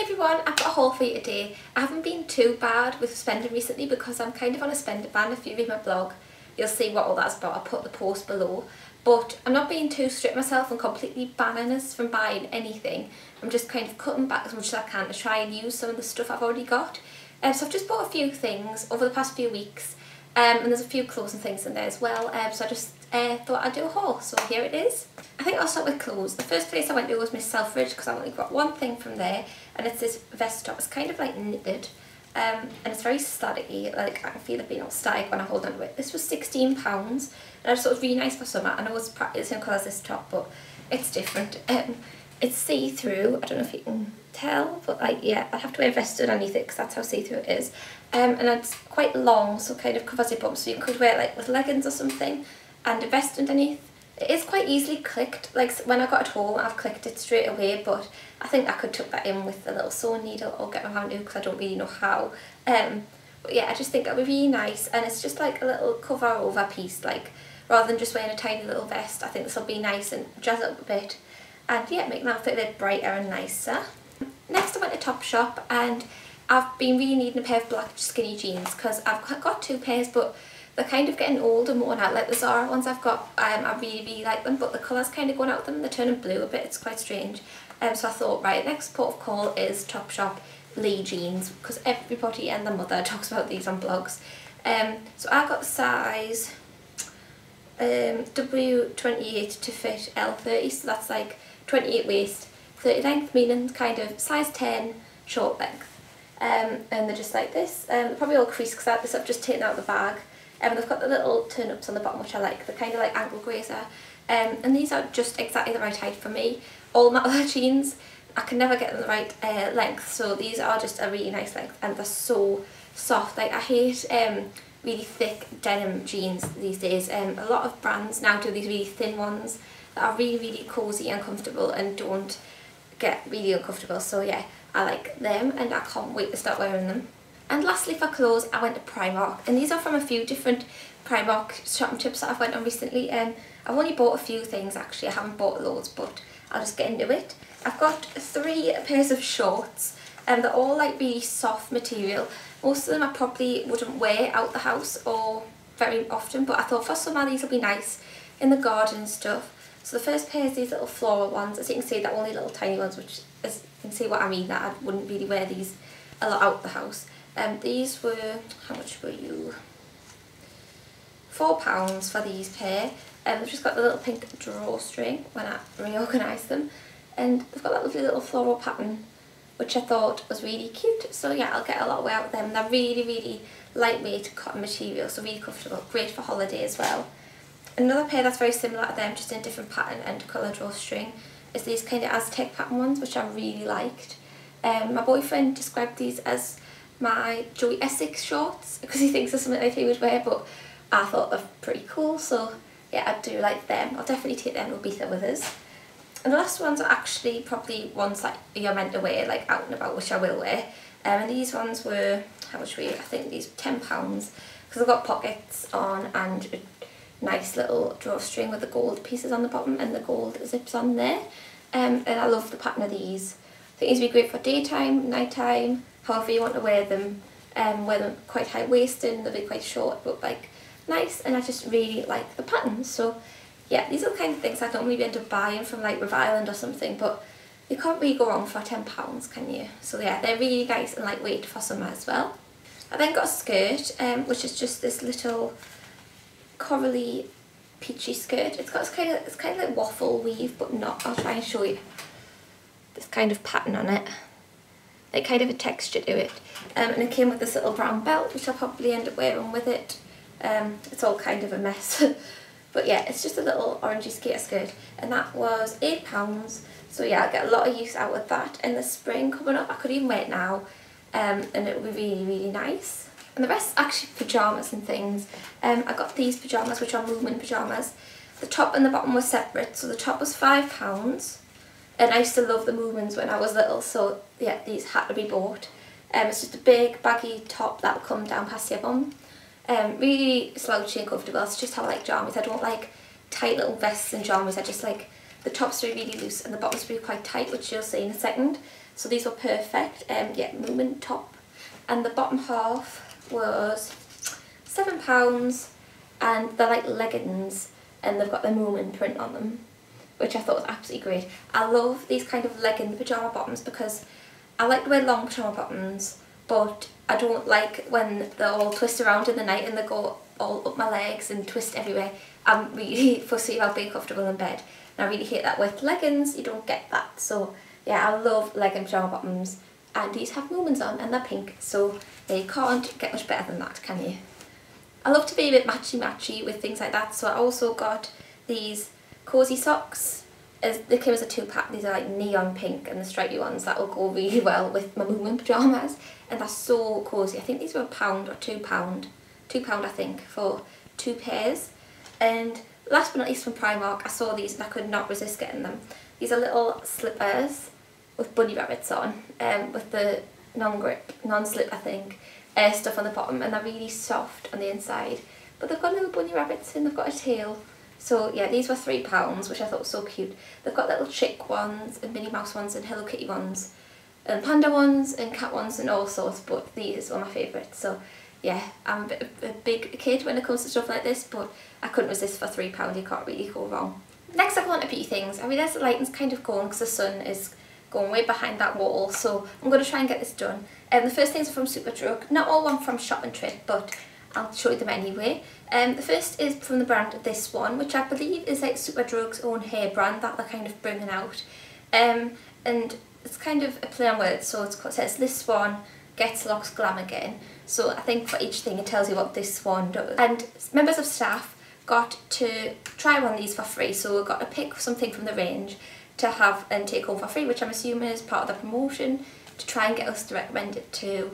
everyone, I've got a haul for you today. I haven't been too bad with spending recently because I'm kind of on a spender ban. If you read my blog, you'll see what all that's about. I'll put the post below. But I'm not being too strict myself and completely banning us from buying anything. I'm just kind of cutting back as much as I can to try and use some of the stuff I've already got. So I've just bought a few things over the past few weeks. And there's a few clothes and things in there as well. So I just thought I'd do a haul. So here it is. I think I'll start with clothes. The first place I went to was Miss Selfridge because I only got one thing from there, and it's this vest top. It's kind of like knitted, and it's very staticky. Like I can feel it being all static when I hold onto it. This was £16, and I just thought it was really nice for summer. I know it's practically the same colour as this top, but it's different. It's see-through. I don't know if you can tell, but like yeah, I'd have to wear a vest underneath it because that's how see-through it is. And it's quite long, so it kind of covers your bum, so you could wear it like with leggings or something, and a vest underneath. It is quite easily clicked. Like when I got it home, I've clicked it straight away, but I think I could tuck that in with a little sewing needle or get my hand to because I don't really know how. But yeah, I just think it would be really nice, and it's just like a little cover over piece, like rather than just wearing a tiny little vest. I think this will be nice and jazz it up a bit, and yeah, make my outfit a bit brighter and nicer. Next I went to Topshop, and I've been really needing a pair of black skinny jeans because I've got two pairs, but they're kind of getting old and worn out. Like the Zara ones I've got, I really like them, but the colour's kind of going out of them. They're turning blue a bit. It's quite strange. So I thought, right, next port of call is Topshop Lee jeans because everybody and their mother talks about these on blogs. So I got the size W28 to fit L30, so that's like 28 waist, 30 length, meaning kind of size 10 short length. And they're just like this. They're probably all creased because I've just taken out the bag. And they've got the little turn-ups on the bottom, which I like. They're kind of like ankle grazer. And these are just exactly the right height for me. All my other jeans, I can never get them the right length. So these are just a really nice length, and they're so soft. Like I hate really thick denim jeans these days. A lot of brands now do these really thin ones that are really, really cosy and comfortable and don't get really uncomfortable. So yeah, I like them, and I can't wait to start wearing them. And lastly for clothes, I went to Primark, and these are from a few different Primark shopping trips that I've went on recently. I've only bought a few things actually, I haven't bought loads, but I'll just get into it. I've got 3 pairs of shorts, and they're all like really soft material. Most of them I probably wouldn't wear out the house or very often, but I thought for summer these will be nice in the garden and stuff. So the first pair is these little floral ones. As you can see, they're only little tiny ones, which is, you can see what I mean, that I wouldn't really wear these a lot out the house. These were, how much were you? £4 for these pair. They've just got the little pink drawstring when I reorganised them, and they've got that lovely little floral pattern, which I thought was really cute. So yeah, I'll get a lot of wear out of them. They're really, really lightweight cotton material, so really comfortable, great for holiday as well. Another pair that's very similar to them, just in a different pattern and colour drawstring, is these kind of Aztec pattern ones, which I really liked. My boyfriend described these as my Joey Essex shorts because he thinks they're something like he would wear, but I thought they're pretty cool, so yeah, I do like them. I'll definitely take them to Ibiza with us. And the last ones are actually probably ones that you're meant to wear like out and about, which I will wear. And these ones were, how much were you? I think these were £10 because they've got pockets on and a nice little drawstring with the gold pieces on the bottom and the gold zips on there. And I love the pattern of these. I think these would be great for daytime, nighttime, however you want to wear them. Wear them quite high-waisted, they'll be quite short but like nice, and I just really like the patterns. So yeah, these are the kind of things I'd normally end up buying from like River Island or something, but you can't really go wrong for £10, can you? So yeah, they're really nice and lightweight for summer as well. I then got a skirt, which is just this little corally peachy skirt. It's kind of like waffle weave, but not. I'll try and show you this kind of pattern on it. Like kind of a texture to it, and it came with this little brown belt, which I'll probably end up wearing with it. It's all kind of a mess, but yeah, it's just a little orangey skater skirt, and that was £8. So yeah, I'll get a lot of use out of that in the spring coming up. I could even wear it now, and it would be really, really nice. And the rest actually pyjamas and things. I got these pyjamas, which are movement pyjamas. The top and the bottom were separate, so the top was £5. And I used to love the movements when I was little, so yeah, these had to be bought. It's just a big baggy top that will come down past your bum. Really slouchy and comfortable. It's just how I like jammies. I don't like tight little vests and jammies. I just like the tops to be really loose and the bottoms to be quite tight, which you'll see in a second. so these were perfect. Yeah, Moomin top, and the bottom half was £7, and they're like leggings, and they've got the Moomin print on them, which I thought was absolutely great. I love these kind of legging pyjama bottoms because I like to wear long pyjama bottoms, but I don't like when they all twist around in the night and they go all up my legs and twist everywhere. I'm really fussy about being comfortable in bed, and I really hate that. With leggings you don't get that, so yeah, I love legging pyjama bottoms, and these have Moomins on and they're pink, so yeah, you can't get much better than that, can you? I love to be a bit matchy-matchy with things like that, so I also got these cosy socks. They came as a 2-pack. These are like neon pink, and the stripy ones that will go really well with my Moomin pyjamas, and they're so cosy. I think these were £1 or £2, £2 I think, for 2 pairs. And last but not least, from Primark, I saw these and I could not resist getting them. These are little slippers with bunny rabbits on, with the non-grip, non-slip I think, stuff on the bottom, and they're really soft on the inside. But they've got little bunny rabbits and they've got a tail. So yeah, these were £3, which I thought was so cute. They've got little chick ones and Minnie Mouse ones and Hello Kitty ones and panda ones and cat ones and all sorts, but these were my favourites. So yeah, I'm a big kid when it comes to stuff like this, but I couldn't resist for £3. You can't really go wrong. Next up on to beauty things. I realise the lighting's kind of going because the sun is going way behind that wall, so I'm going to try and get this done. The first things are from Superdrug, not all one from Shop and Trip, but I'll show you them anyway. The first is from the brand This One, which I believe is like Superdrug's own hair brand that they're kind of bringing out. And it's kind of a play on words, so it says This One Gets Locks Glam Again. So I think for each thing it tells you what this one does. And members of staff got to try one of these for free, so we got to pick something from the range to have and take home for free, which I'm assuming is part of the promotion to try and get us to recommend it to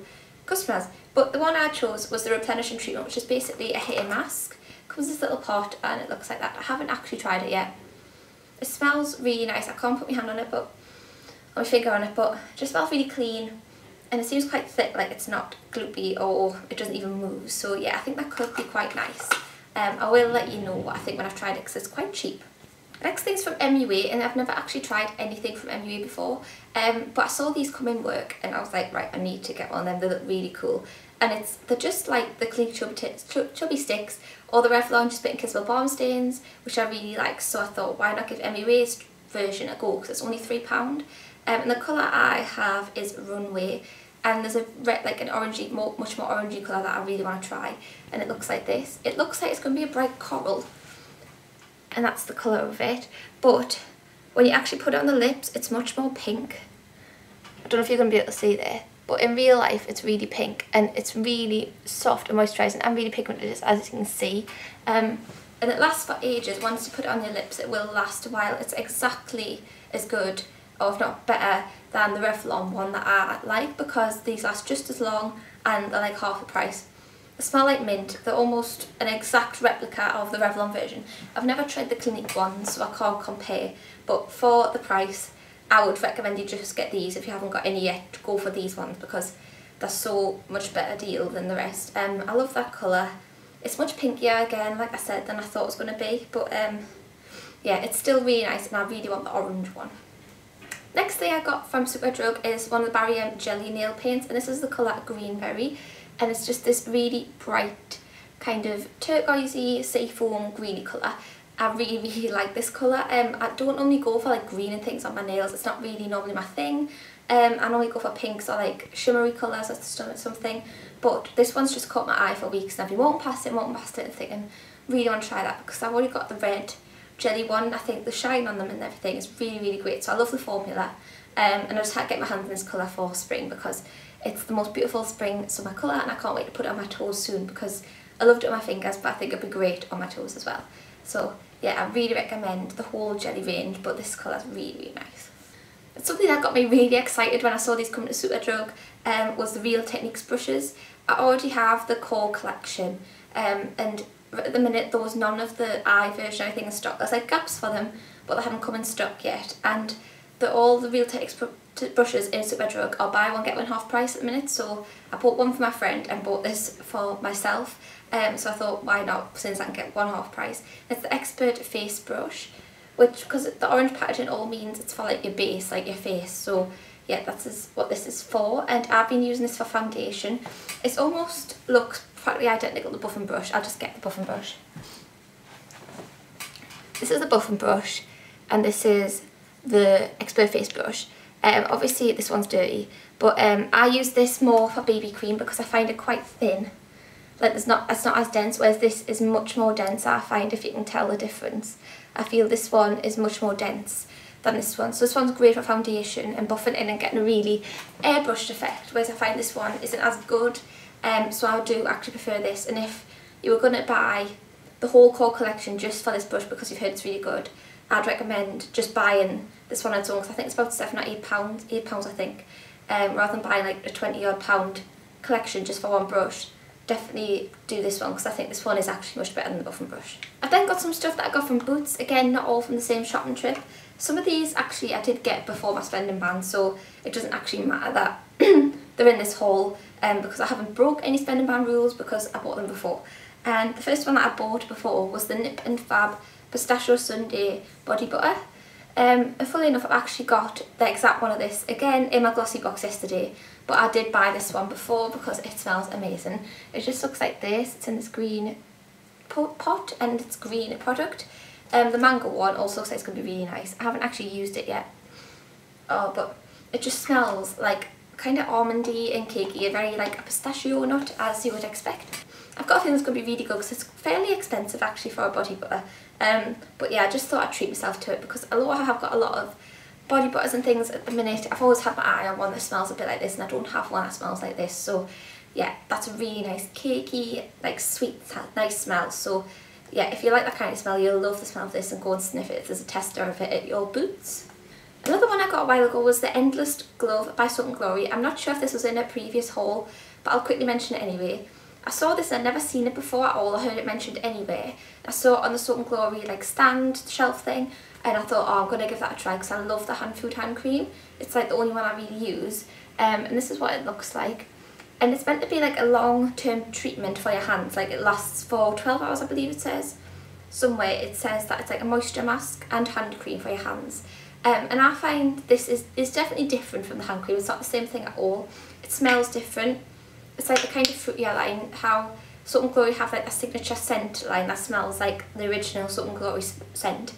customers. But the one I chose was the replenishing treatment, which is basically a hair mask. It comes in this little pot and it looks like that. I haven't actually tried it yet. It smells really nice. I can't put my hand on it, but my finger on it, but it just smells really clean, and it seems quite thick, like it's not gloopy or it doesn't even move. So yeah, I think that could be quite nice. I will let you know what I think when I've tried it because it's quite cheap. Next thing's from MUA, and I've never actually tried anything from MUA before, but I saw these come in work and I was like, right, I need to get one of them. They look really cool, and they're just like the clean chubby sticks or the Revlon Just Bit and Kissable Balm Stains, which I really like, so I thought why not give MUA's version a go because it's only £3. And the colour I have is Runway, and there's a red, like an orangey, much more orangey colour that I really want to try, and it looks like this. It looks like it's going to be a bright coral, and that's the colour of it, but when you actually put it on the lips it's much more pink. I don't know if you're going to be able to see there, but in real life it's really pink and it's really soft and moisturising and really pigmented, as you can see. And it lasts for ages. Once you put it on your lips it will last a while. It's exactly as good, or if not better, than the Revlon one that I like, because these last just as long and they're like half the price. They smell like mint. They're almost an exact replica of the Revlon version. I've never tried the Clinique ones, so I can't compare, but for the price I would recommend you just get these. If you haven't got any yet, go for these ones because they're so much better deal than the rest. I love that colour. It's much pinkier again, like I said, than I thought it was going to be, but yeah, it's still really nice and I really want the orange one. Next thing I got from Superdrug is one of the Barry M Jelly Nail Paints, and this is the colour Greenberry, and it's just this really bright kind of turquoisey seafoam greeny colour. I really like this colour. I don't normally go for like green and things on my nails, it's not really normally my thing. I normally go for pinks or like shimmery colours or something, but this one's just caught my eye for weeks and I've been walking past it and thinking really want to try that because I've already got the red jelly one. I think the shine on them and everything is really great, so I love the formula, and I just had to get my hands in this colour for spring because it's the most beautiful spring summer colour, and I can't wait to put it on my toes soon because I loved it on my fingers, but I think it'd be great on my toes as well. So yeah, I really recommend the whole jelly range, but this colour is really nice. It's something that got me really excited when I saw these come to Superdrug was the Real Techniques brushes. I already have the core collection, and at the minute there was none of the eye version or anything in stock. There's like gaps for them, but they haven't come in stock yet, and all the Real Techniques brushes in Superdrug are buy one get one half price at the minute, so I bought one for my friend and bought this for myself, so I thought why not, since I can get one half price. It's the Expert Face Brush, which, because the orange packaging all means it's for like your base, like your face, so yeah, that's what this is for. And I've been using this for foundation. It almost looks practically identical to the buffing brush. I'll just get the buffing brush. This is the buffing brush, and this is the Expert Face brush. Obviously this one's dirty, but I use this more for BB cream because I find it quite thin. Like it's not as dense, whereas this is much more dense. I find, if you can tell the difference, I feel this one is much more dense than this one. So this one's great for foundation and buffing in and getting a really airbrushed effect, whereas I find this one isn't as good. So I do actually prefer this. And if you were going to buy the whole core collection just for this brush because you've heard it's really good, I'd recommend just buying this one on its own, because I think it's about £7 or £8 I think, rather than buying like a £20 odd collection just for one brush. Definitely do this one, because I think this one is actually much better than the buffing brush. I've then got some stuff that I got from Boots, again not all from the same shopping trip. Some of these actually I did get before my spending ban, so it doesn't actually matter that they're in this haul, because I haven't broke any spending ban rules because I bought them before. And the first one that I bought before was the Nip and Fab Pistachio Sundae Body Butter. And funnily enough, I've actually got the exact one of this again in my glossy box yesterday, but I did buy this one before because it smells amazing. It just looks like this. It's in this green pot and it's green product. The mango one also looks like it's going to be really nice. I haven't actually used it yet, but it just smells like kind of almondy and cakey, very like a pistachio nut, as you would expect. I've got a feeling it's going to be really good because it's fairly expensive actually for a body butter. But yeah, I just thought I'd treat myself to it, because although I have got a lot of body butters and things at the minute, I've always had my eye on one that smells a bit like this, and I don't have one that smells like this. So yeah, that's a really nice cakey, like sweet, nice smell. So yeah, if you like that kind of smell, you'll love the smell of this, and go and sniff it if there's a tester of it at your Boots. Another one I got a while ago was the Endless Glove by Soap & Glory. I'm not sure if this was in a previous haul, but I'll quickly mention it anyway. I saw this and I'd never seen it before at all. I heard it mentioned anywhere. I saw it on the Soap & Glory like stand shelf thing, and I thought, oh, I'm going to give that a try because I love the hand food hand cream. It's like the only one I really use, and this is what it looks like. And it's meant to be like a long-term treatment for your hands. Like it lasts for 12 hours, I believe it says. Somewhere it says that it's like a moisture mask and hand cream for your hands. And I find this is definitely different from the hand cream. It's not the same thing at all. It smells different. It's like the kind of fruitier line, how Soap & Glory have like a signature scent line that smells like the original Soap & Glory scent.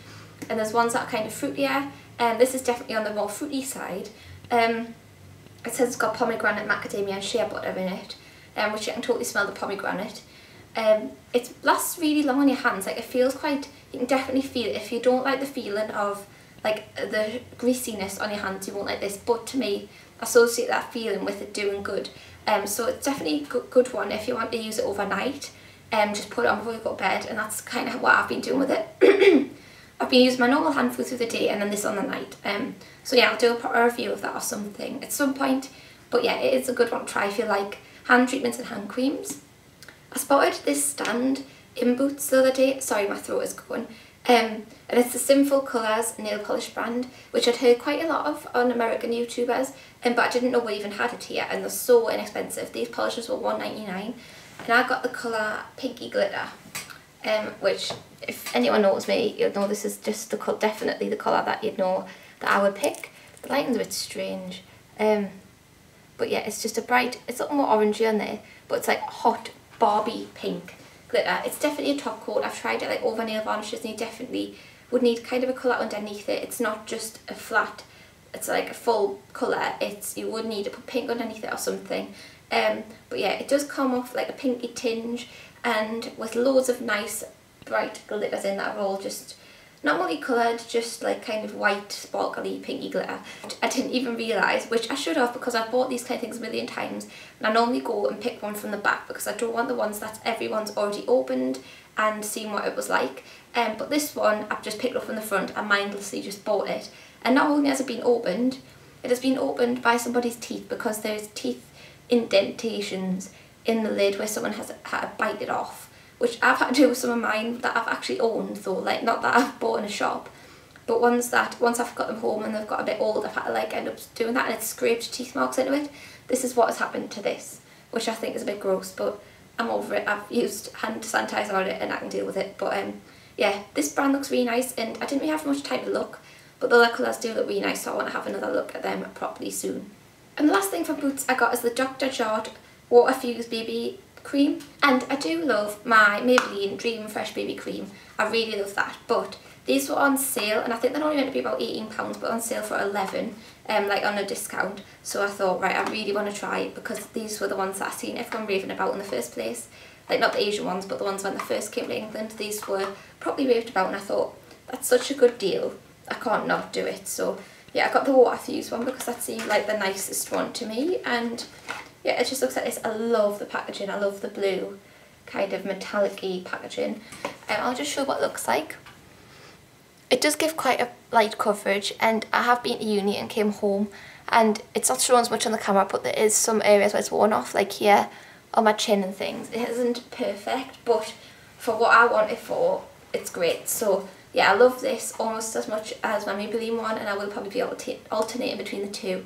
And there's ones that are kind of fruitier, and this is definitely on the more fruity side. It says it's got pomegranate, macadamia and shea butter in it, which you can totally smell the pomegranate. It lasts really long on your hands. Like it feels quite, you can definitely feel it. If you don't like the feeling of like the greasiness on your hands, you won't like this, but to me, I associate that feeling with it doing good. So it's definitely a good one if you want to use it overnight. Just put it on before you go to bed, and that's kind of what I've been doing with it. I've been using my normal hand food through the day and then this on the night. So yeah, I'll do a proper review of that or something at some point. But yeah, it is a good one to try if you like hand treatments and hand creams. I spotted this stand in Boots the other day. Sorry, my throat is going. And it's the Sinful Colours nail polish brand, which I'd heard quite a lot of on American YouTubers, but I didn't know we even had it here, and they're so inexpensive. These polishes were $1.99, and I got the colour Pinky Glitter, which if anyone knows me, you'll know this is just definitely the colour that you'd know that I would pick. The lighting's a bit strange, but yeah, it's just a bright, it's a little more orangey on there, but it's like hot Barbie pink glitter. It's definitely a top coat. I've tried it like over nail varnishes, and you definitely would need kind of a colour underneath it. It's not just a flat, it's like a full colour. You would need to put pink underneath it or something. But yeah, it does come off like a pinky tinge, and with loads of nice bright glitters in that are all just not multicoloured, just like kind of white sparkly pinky glitter. I didn't even realise, which I should have, because I've bought these kind of things a million times, and I normally go and pick one from the back because I don't want the ones that everyone's already opened and seen what it was like. But this one I've just picked up from the front and mindlessly just bought it, and not only has it been opened, it has been opened by somebody's teeth, because there's teeth indentations in the lid where someone has had to bite it off, which I've had to do with some of mine that I've actually owned though, like not that I've bought in a shop, but ones that once I've got them home and they've got a bit old, I've had to like end up doing that, and it's scraped teeth marks into it. This is what has happened to this, which I think is a bit gross, but I'm over it. I've used hand sanitizer on it and I can deal with it. But yeah, this brand looks really nice, and I didn't really have much time to look, but the other colours do look really nice, so I want to have another look at them properly soon. And the last thing for boots I got is the Dr. Jart Water Fuse BB Cream, and I do love my Maybelline Dream Fresh BB Cream. I really love that, but these were on sale, and I think they're only meant to be about £18, but on sale for 11, like on a discount. So I thought, right, I really want to try it, because these were the ones that I seen everyone raving about in the first place. Like, not the Asian ones, but the ones when they first came to England. These were properly raved about, and I thought, that's such a good deal, I can't not do it. So yeah, I got the Water Fuse one because that seemed like the nicest one to me, and yeah, it just looks like this. I love the packaging, I love the blue kind of metallic-y packaging. I'll just show what it looks like. It does give quite a light coverage, and I have been to uni and came home, and it's not shown as much on the camera, but there is some areas where it's worn off, like here on my chin and things. It isn't perfect, but for what I want it for, it's great. So yeah, I love this almost as much as my Maybelline one, and I will probably be alternating between the two.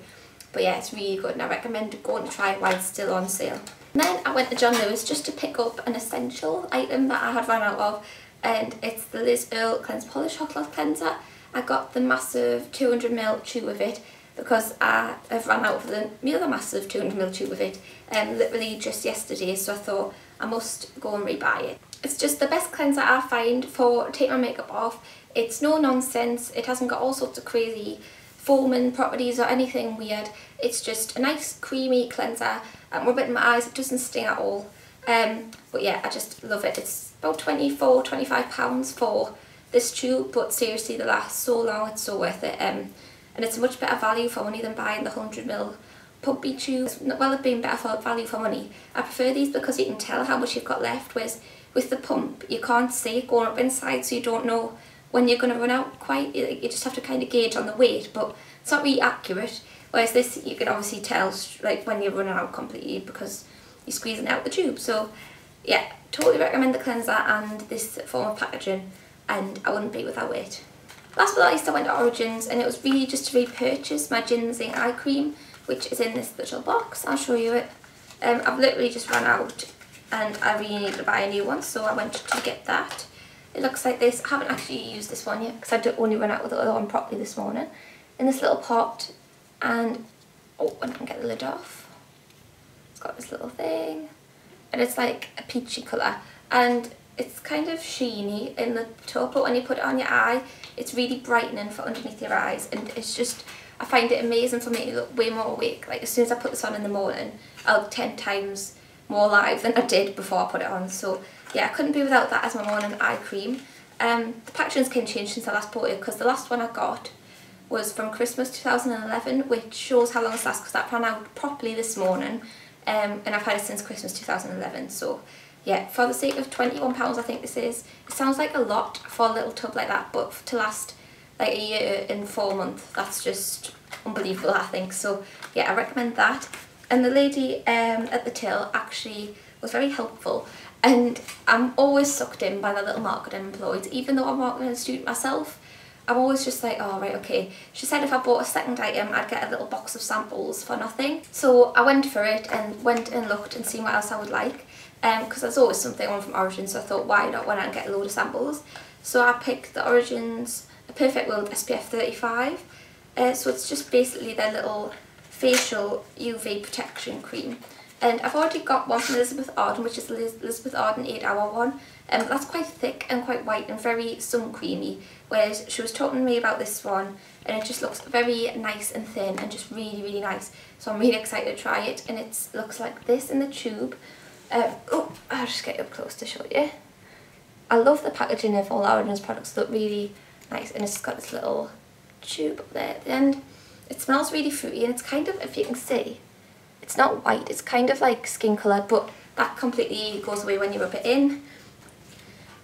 But yeah, it's really good, and I recommend going to try it while it's still on sale. And then I went to John Lewis just to pick up an essential item that I had run out of, and it's the Liz Earle Cleanse Polish Hot Cloth Cleanser. I got the massive 200ml tube of it because I have run out of the other massive 200ml tube of it literally just yesterday, so I thought I must go and rebuy it. It's just the best cleanser I find for taking my makeup off. It's no nonsense, it hasn't got all sorts of crazy foaming properties or anything weird. It's just a nice creamy cleanser. Rub it in my eyes, it doesn't sting at all. But yeah, I just love it. It's about £24–25 for this tube, but seriously, they last so long, it's so worth it. And it's a much better value for money than buying the 100ml pumpy tubes. Well, it's been better for value for money. I prefer these because you can tell how much you've got left, whereas with the pump you can't see it going up inside, so you don't know when you're going to run out quite. You just have to kind of gauge on the weight, but it's not really accurate. Whereas this, you can obviously tell like when you're running out completely because you're squeezing out the tube. So yeah, totally recommend the cleanser and this form of packaging, and I wouldn't be without it. Last but not least, I went to Origins, and it was really just to repurchase my ginseng eye cream, which is in this little box. I'll show you it. I've literally just run out and I really need to buy a new one, so I went to get that. It looks like this. I haven't actually used this one yet because I only went out with the other one properly this morning. In this little pot, and oh, I can get the lid off. It's got this little thing, and it's like a peachy colour, and it's kind of sheeny in the top, but when you put it on your eye, it's really brightening for underneath your eyes, and it's just, I find it amazing for me to look way more awake. Like as soon as I put this on in the morning, I look 10 times more alive than I did before I put it on. So yeah, I couldn't be without that as my morning eye cream. The packaging's kind of changed since I last bought it, because the last one I got was from Christmas 2011, which shows how long it's lasted because that ran out properly this morning, and I've had it since Christmas 2011. So yeah, for the sake of £21 I think this is. It sounds like a lot for a little tub like that, but to last like a year and 4 months, that's just unbelievable, I think. So yeah, I recommend that. And the lady at the till actually was very helpful, and I'm always sucked in by the little marketing employees. Even though I'm a marketing student myself, I'm always just like, oh right, okay. She said if I bought a second item I'd get a little box of samples for nothing. So I went for it and went and looked and seen what else I would like, because there's always something on from Origins, so I thought why not went out and get a load of samples. So I picked the Origins A Perfect World SPF 35. So it's just basically their little facial UV protection cream, and I've already got one from Elizabeth Arden, which is the Elizabeth Arden 8-hour one. That's quite thick and quite white and very sun creamy, whereas she was talking to me about this one and it just looks very nice and thin and just really, really nice. So I'm really excited to try it, and it looks like this in the tube. Oh, I'll just get up close to show you. I love the packaging of all Origins products, look really nice, and it's got this little tube up there at the end. It smells really fruity, and it's kind of, if you can see, it's not white, it's kind of like skin colour, but that completely goes away when you rub it in.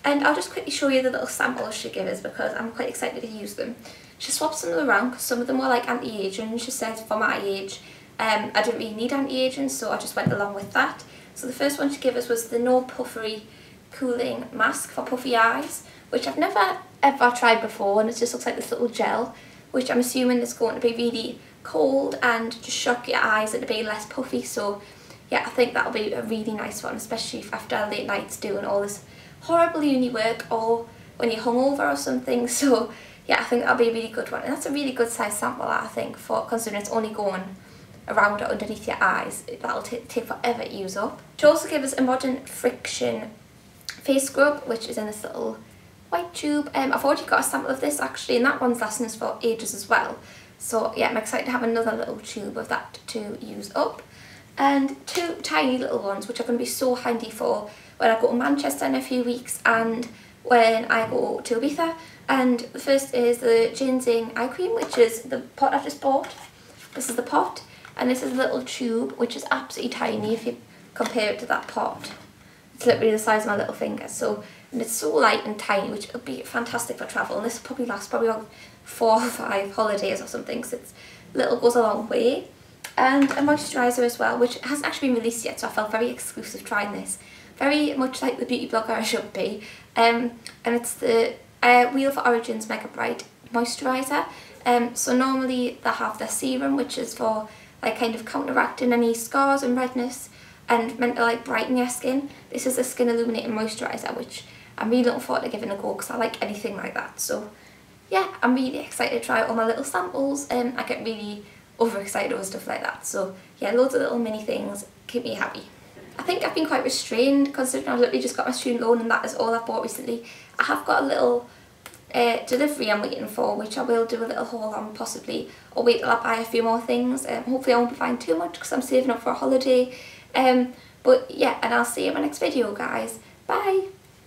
And I'll just quickly show you the little samples she gave us because I'm quite excited to use them. She swapped some of them around because some of them were like anti-aging. She said for my age I didn't really need anti-aging, so I just went along with that. So the first one she gave us was the No Puffery Cooling Mask for puffy eyes, which I've never ever tried before, and it just looks like this little gel, which I'm assuming is going to be really cold and just shock your eyes into being less puffy. So yeah, I think that'll be a really nice one, especially if after late nights doing all this horrible uni work or when you're hungover or something. So yeah, I think that'll be a really good one. And that's a really good size sample, I think, for considering it's only going around or underneath your eyes. That'll take forever to use up. She also gave us a Modern Friction face scrub, which is in this little white tube. I've already got a sample of this actually, and that one's lasting us for ages as well. So yeah, I'm excited to have another little tube of that to use up. And 2 tiny little ones, which are going to be so handy for when I go to Manchester in a few weeks and when I go to Ibiza. And the first is the ginseng eye cream, which is the pot I just bought. This is the pot, and this is a little tube, which is absolutely tiny if you compare it to that pot. It's literally the size of my little finger. So, and it's so light and tiny, which would be fantastic for travel. And this will probably last on 4 or 5 holidays or something, so it's little goes a long way. And a moisturiser as well, which hasn't actually been released yet, so I felt very exclusive trying this. Very much like the beauty blogger I should be. And it's the Wheel for Origins Mega Bright Moisturiser. So normally they have the serum, which is for like kind of counteracting any scars and redness and meant to like brighten your skin. This is a skin illuminating moisturiser, which I'm really looking forward to giving a go because I like anything like that. So yeah, I'm really excited to try all my little samples. I get really overexcited over stuff like that. So yeah, loads of little mini things keep me happy. I think I've been quite restrained considering I've literally just got my student loan and that is all I've bought recently. I have got a little delivery I'm waiting for, which I will do a little haul on possibly, or wait till I buy a few more things. Hopefully I won't be buying too much because I'm saving up for a holiday. But yeah, and I'll see you in my next video, guys. Bye!